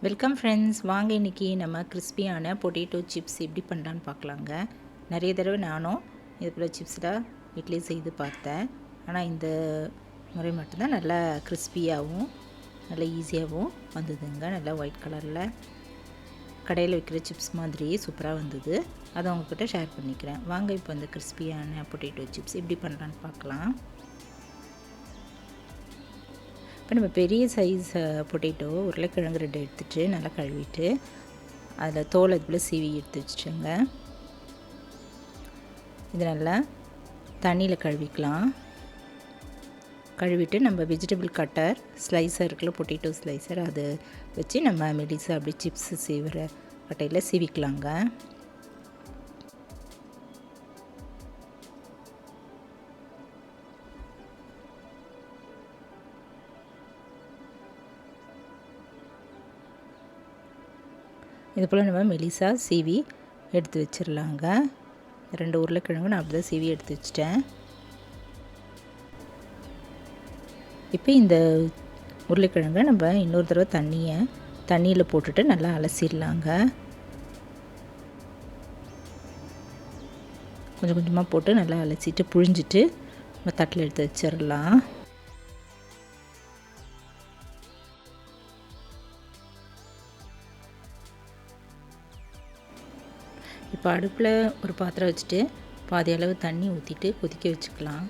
Welcome friends, வாங்க இன்றைக்கி நம்ம கிறிஸ்பியான பொட்டேட்டோ சிப்ஸ் எப்படி பண்ணலான்னு பார்க்கலாங்க. நிறைய தடவை நானும் இது போல் சிப்ஸில் வீட்டிலே செய்து பார்த்தேன். ஆனால் இந்த முறை மட்டும்தான் நல்லா கிறிஸ்பியாகவும் நல்லா ஈஸியாகவும் வந்ததுங்க. நல்லா ஒயிட் கலரில் கடையில் விற்கிற சிப்ஸ் மாதிரியே சூப்பராக வந்தது. அதை உங்கள்கிட்ட ஷேர் பண்ணிக்கிறேன். வாங்க இப்போ இந்த கிறிஸ்பியான பொட்டேட்டோ சிப்ஸ் எப்படி பண்ணலான்னு பார்க்கலாம். இப்போ நம்ம பெரிய சைஸ் பொட்டேட்டோ உருளைக்கிழங்கு 2 எடுத்துகிட்டு நல்லா கழுவிட்டு அதில் தோல் அது போல் சீவி எடுத்து வச்சுட்டேங்க. இது நல்லா தண்ணியில் கழுவிக்கலாம். கழுவிட்டு நம்ம வெஜிடபிள் கட்டர் ஸ்லைசர் இருக்குல்ல, பொட்டேட்டோ ஸ்லைசர், அதை வச்சு நம்ம மெலிசாக அப்படி சிப்ஸ் சீவுற கட்டையில் சீவிக்கலாங்க. இது போல் நம்ம மெலிசாக சீவி எடுத்து வச்சிடலாங்க. 2 உருளைக்கிழங்கு நான் அப்படி தான் சீவி எடுத்து வச்சிட்டேன். இப்போ இந்த உருளைக்கிழங்கை நம்ம இன்னொரு தடவை தண்ணியில் போட்டுட்டு நல்லா அலசிடலாங்க. கொஞ்சம் கொஞ்சமாக போட்டு நல்லா அலசிட்டு புழிஞ்சிட்டு நம்ம தட்டில் எடுத்து வச்சிடலாம். இப்போ அடுப்பில் ஒரு பாத்திரம் வச்சுட்டு பாதி அளவு தண்ணி ஊற்றிட்டு கொதிக்க வச்சுக்கலாம்.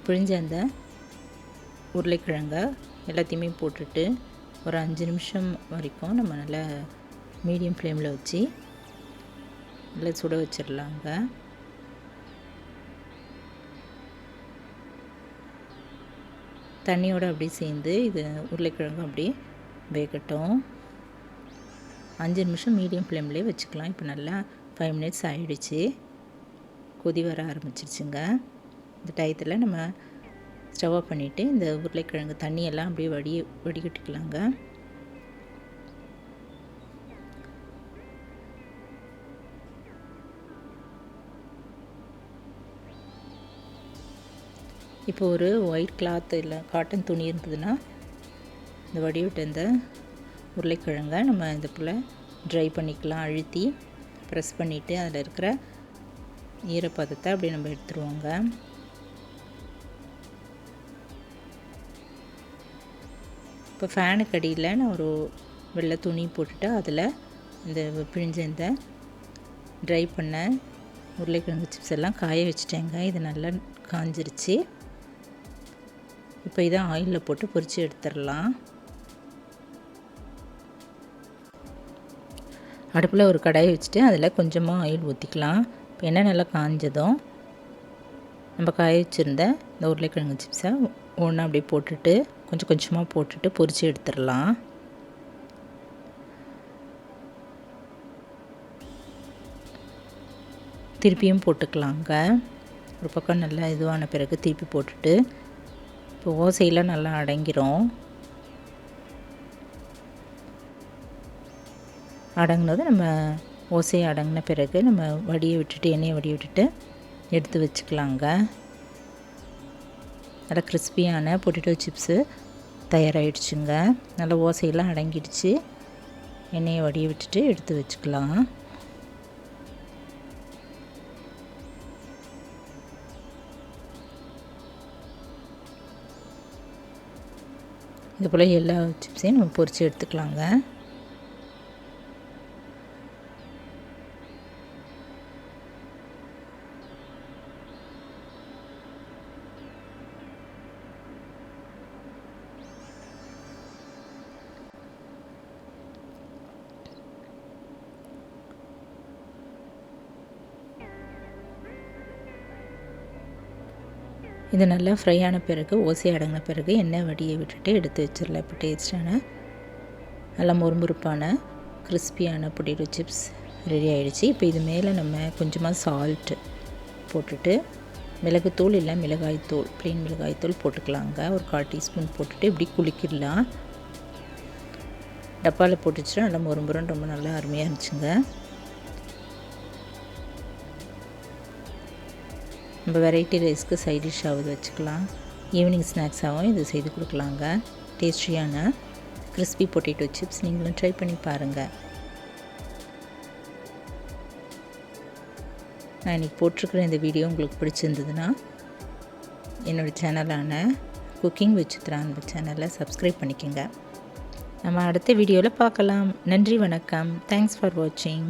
பிழிஞ்ச அந்த உருளைக்கிழங்கை எல்லாத்தையுமே போட்டுட்டு ஒரு 5 நிமிஷம் வரைக்கும் நம்ம நல்லா மீடியம் ஃப்ளேமில் வச்சு நல்லா சுட வச்சிடலாங்க. தண்ணியோடு அப்படியே சேர்ந்து இது உருளைக்கிழங்கு அப்படியே வேகட்டும். 5 நிமிஷம் மீடியம் ஃப்ளேம்லேயே வச்சுக்கலாம். இப்போ நல்லா 5 மினிட்ஸ் ஆகிடுச்சு. கொதி வர ஆரம்பிச்சிருச்சுங்க. இந்த டயத்தில் நம்ம ஸ்டவ் ஆஃப் பண்ணிவிட்டு இந்த உருளைக்கிழங்கு தண்ணியெல்லாம் அப்படியே வடிகட்டிக்கலாங்க. இப்போ ஒரு ஒயிட் கிளாத் இல்லை காட்டன் துணி இருந்ததுன்னா இந்த வடிவிட்டு இந்த உருளைக்கிழங்கை நம்ம இது போல் ட்ரை பண்ணிக்கலாம். அழுத்தி ப்ரெஸ் பண்ணிவிட்டு அதில் இருக்கிற ஈரப்பதத்தை அப்படியே நம்ம எடுத்துருவோங்க. இப்போ ஃபேனுக்கு அடியில் நான் ஒரு வெள்ளை துணி போட்டுட்டு அதில் இந்த பிழிஞ்ச இந்த ட்ரை பண்ண உருளைக்கிழங்கு சிப்ஸ் எல்லாம் காய வச்சுட்டேங்க. இது நல்லா காஞ்சிருச்சு. இப்போ இதை ஆயிலில் போட்டு பொரித்து எடுத்துடலாம். அடுப்பில் ஒரு கடாயை வச்சுட்டு அதில் கொஞ்சமாக ஆயில் ஊற்றிக்கலாம். இப்போ எண்ணெய் நல்லா காஞ்சதும் நம்ம காய வச்சுருந்த இந்த உருளைக்கிழங்கு சிப்ஸை ஒன்றா அப்படியே போட்டுட்டு கொஞ்சம் கொஞ்சமாக போட்டுட்டு பொரித்து எடுத்துடலாம். திருப்பியும் போட்டுக்கலாங்க. ஒரு பக்கம் நல்லா இதுவான பிறகு திருப்பி போட்டுட்டு இப்போ ஓசையெல்லாம் நல்லா அடங்கிரும். அடங்கினது நம்ம ஓசையை அடங்கின பிறகு நம்ம எண்ணெயை வடிய விட்டுட்டு எடுத்து வச்சுக்கலாங்க. நல்லா கிறிஸ்பியான பொட்டேட்டோ சிப்ஸு தயாராகிடுச்சுங்க. நல்லா ஓசையெல்லாம் அடங்கிடுச்சு. எண்ணெயை வடிய விட்டுட்டு எடுத்து வச்சுக்கலாம். இது போல் எல்லா சிப்ஸையும் நம்ம பொரித்து எடுத்துக்கலாங்க. இது நல்லா ஃப்ரை ஆன பிறகு ஓசை அடங்கின பிறகு எண்ணெய் வடியை விட்டுட்டு எடுத்து வச்சிடலாம். இப்போ டேஸ்டான நல்லா முறுமுறுப்பான கிறிஸ்பியான பொட்டேட்டோ சிப்ஸ் ரெடி ஆகிடுச்சு. இப்போ இது மேலே நம்ம கொஞ்சமாக சால்ட்டு போட்டுட்டு மிளகுத்தூள் இல்லை மிளகாய்த்தூள், ப்ளெயின் மிளகாய்த்தூள் போட்டுக்கலாங்க. ஒரு 1/4 டீஸ்பூன் போட்டுட்டு இப்படி குலுக்கிடலாம். டப்பாவில் போட்டுச்சுன்னா நல்லா முறுமுறுன்னு ரொம்ப நல்லா அருமையாக இருந்துச்சுங்க. நம்ம வெரைட்டி ரைஸ்க்கு சைட் டிஷ்ஷாவது வச்சுக்கலாம். ஈவினிங் ஸ்நாக்ஸாகவும் இது செய்து கொடுக்கலாங்க. டேஸ்டியான கிறிஸ்பி பொட்டேட்டோ சிப்ஸ் நீங்களும் ட்ரை பண்ணி பாருங்கள். நான் இன்றைக்கி போட்டிருக்கிற இந்த வீடியோ உங்களுக்கு பிடிச்சிருந்ததுன்னா என்னோடய சேனலான குக்கிங் வித் சித்ரா அந்த சேனலை சப்ஸ்கிரைப் பண்ணிக்கோங்க. நம்ம அடுத்த வீடியோவில் பார்க்கலாம். நன்றி, வணக்கம். தேங்க்ஸ் ஃபார் வாட்சிங்.